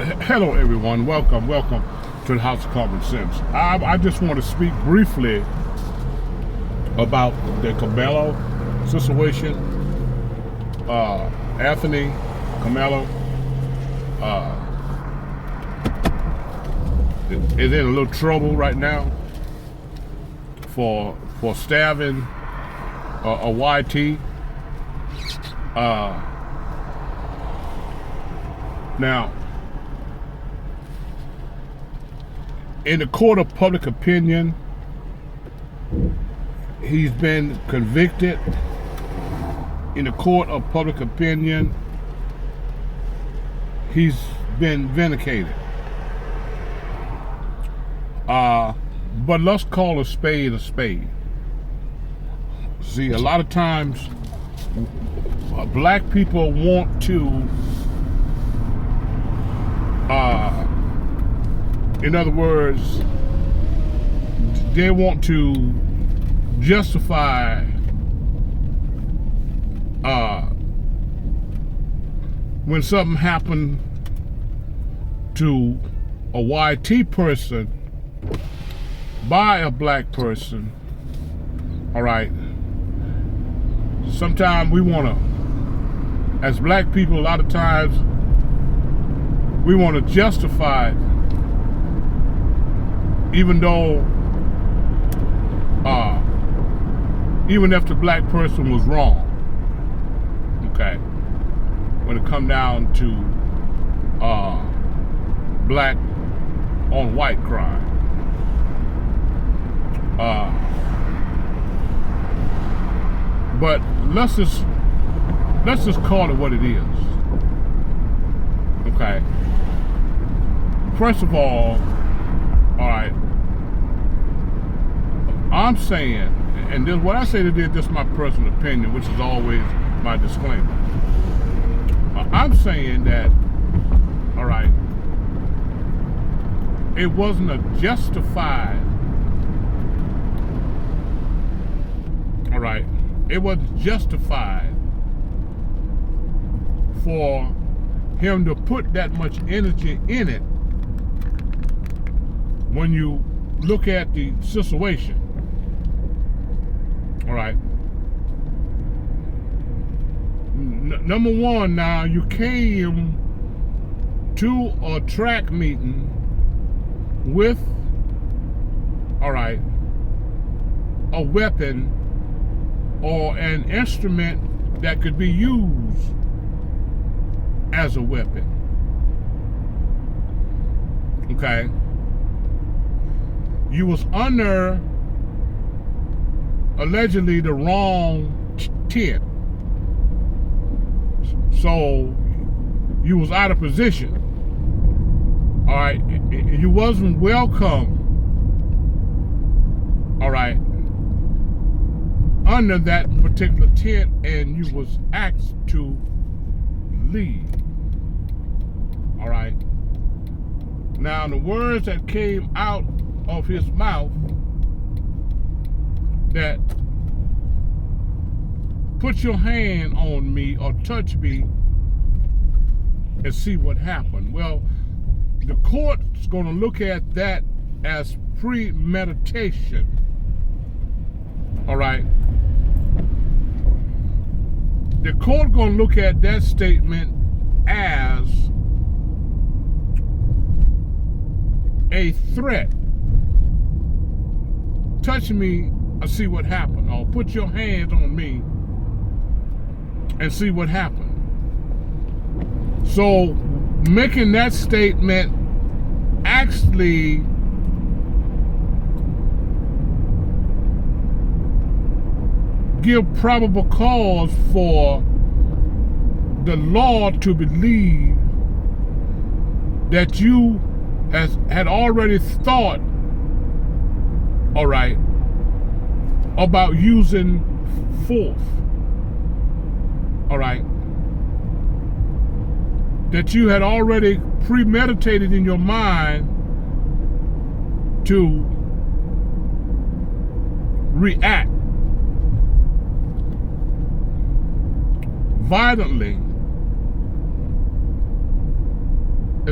Hello, everyone. Welcome to the House of Common Sense. I just want to speak briefly about the Karmelo situation. Anthony Karmelo is in a little trouble right now for stabbing a YT. Now, in the court of public opinion, he's been convicted. In the court of public opinion, he's been vindicated. But let's call a spade a spade. See, a lot of times, black people want to, in other words, they want to justify when something happened to a YT person by a black person. All right. Sometimes we want to, as black people, a lot of times we want to justify it, even though, even if the black person was wrong, okay, when it come down to black on white crime. But let's just call it what it is. Okay. First of all right, I'm saying, and this, what I say today is just my personal opinion, which is always my disclaimer. I'm saying that, all right, it wasn't a justified, all right, it wasn't justified for him to put that much energy in it when you look at the situation. All right. Number one, now you came to a track meeting with, all right, a weapon or an instrument that could be used as a weapon. Okay. You was under allegedly the wrong tent. So you was out of position. All right. You wasn't welcome. All right. Under that particular tent, and you was asked to leave. All right. Now the words that came out of his mouth that put your hand on me or touch me and see what happened. Well, the court's going to look at that as premeditation. All right. The court going to look at that statement as a threat. Touch me, I see what happened. Or put your hands on me and see what happened. So making that statement actually give probable cause for the law to believe that you had already thought, all right, about using force, all right, that you had already premeditated in your mind to react violently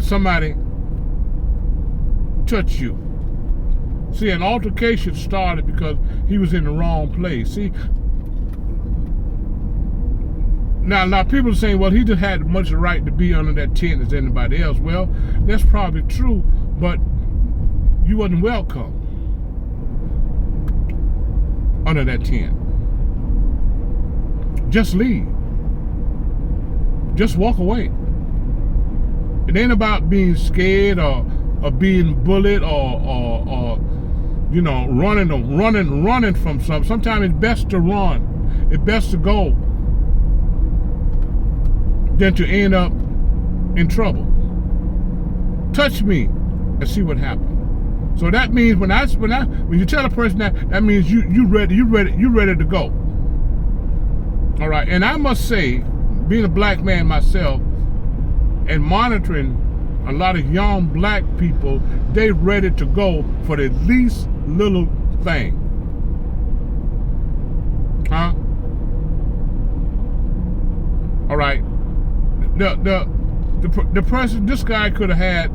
somebody touch you. See, an altercation started because he was in the wrong place. See, now people are saying, well, he just had much right to be under that tent as anybody else. Well, that's probably true, but you wasn't welcome under that tent. Just leave. Just walk away. It ain't about being scared or being bullied or you know, running from something. Sometimes it's best to run. It's best to go than to end up in trouble. Touch me and see what happens. So that means when you tell a person that means you ready to go. All right, and I must say, being a black man myself and monitoring a lot of young black people, they ready to go for the least little thing. Huh? All right. The person, this guy could have had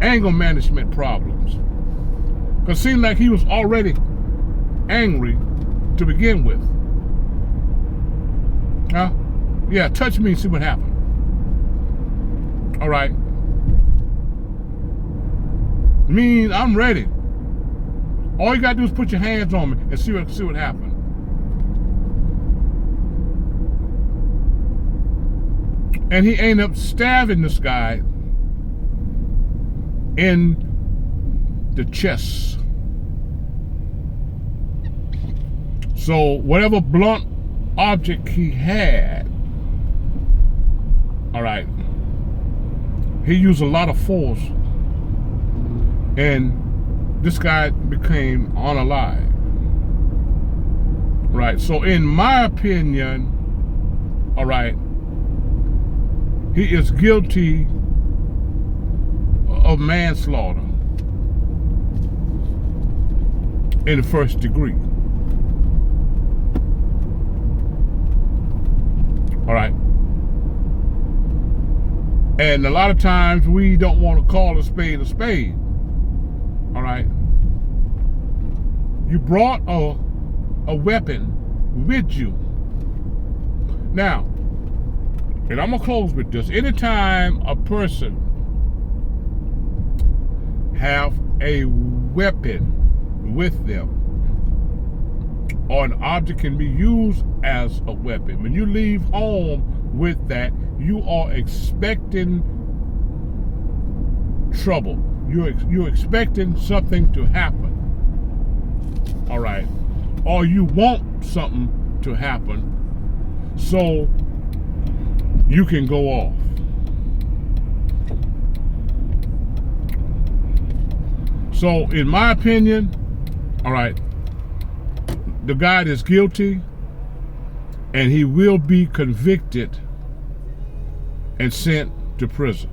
anger management problems. Because it seemed like he was already angry to begin with. Huh? Yeah, touch me and see what happened. All right. Means I'm ready. All you gotta do is put your hands on me and see what happened. And he ended up stabbing this guy in the chest. So whatever blunt object he had, all right, he used a lot of force, and this guy became unalive. Right. So in my opinion, all right, he is guilty of manslaughter in the first degree. All right. And a lot of times we don't want to call a spade a spade. All right. You brought a weapon with you. Now, and I'm going to close with this. Anytime a person have a weapon with them, or an object can be used as a weapon, when you leave home with that, you are expecting trouble. You're expecting something to happen. All right. Or you want something to happen so you can go off. So in my opinion, all right, the guy is guilty and he will be convicted and sent to prison.